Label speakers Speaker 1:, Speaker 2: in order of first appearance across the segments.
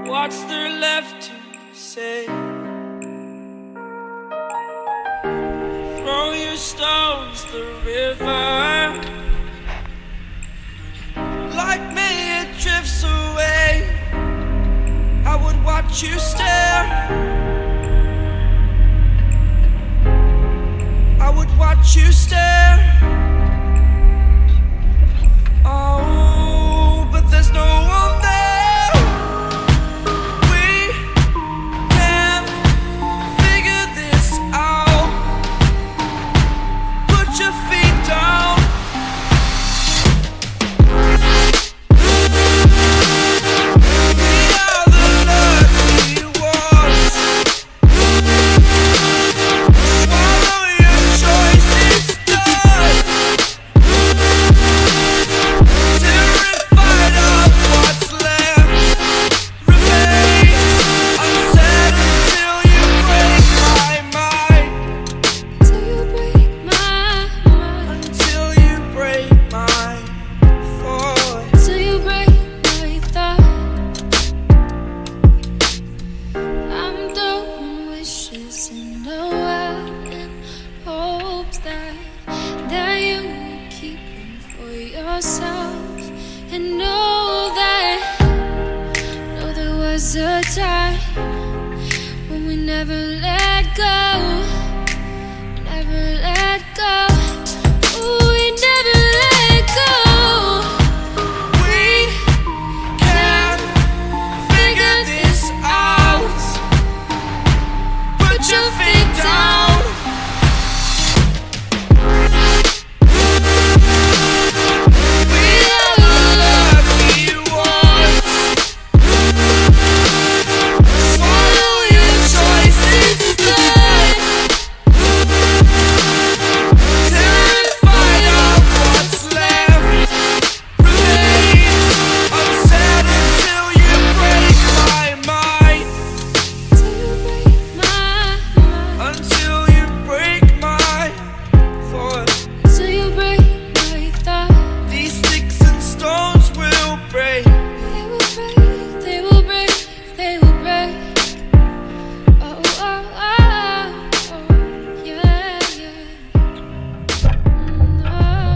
Speaker 1: What's there left to say? Throw your stones the river. Like me it drifts away. I would watch you stare. I would watch you stare. Oh, but there's no one there. We can figure this out. Put your feet down. We are the lucky ones. Swallow your choice, it's done. Terrified of what's left remains unsaid until you break my mind.
Speaker 2: Till you break my mind.
Speaker 1: Until you break my thought.
Speaker 2: Till you break my thought. I'm throwing wishes in the wild in hopes that you will keep them for yourself. And know there was a time when we never let go. Never let go. Ooh, we never let go.
Speaker 1: We can figure this out. Put your feet down. We are the lucky ones. Swallow your choice, it's done. Terrified of what's left remains unsaid until you break my mind.
Speaker 2: Till you break my mind.
Speaker 1: Until you break my thought.
Speaker 2: Till you break my thought.
Speaker 1: These sticks and stones will break.
Speaker 2: They will break, they will break, they will break. Oh, oh, oh, oh, yeah, yeah. Oh,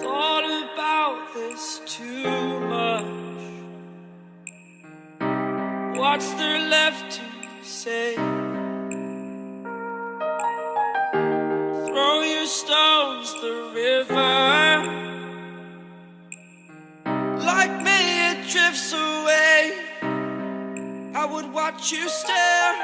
Speaker 1: Thought about this too much. What's there left to say? Throw your stones the river. Like me it drifts away. I would watch you stare.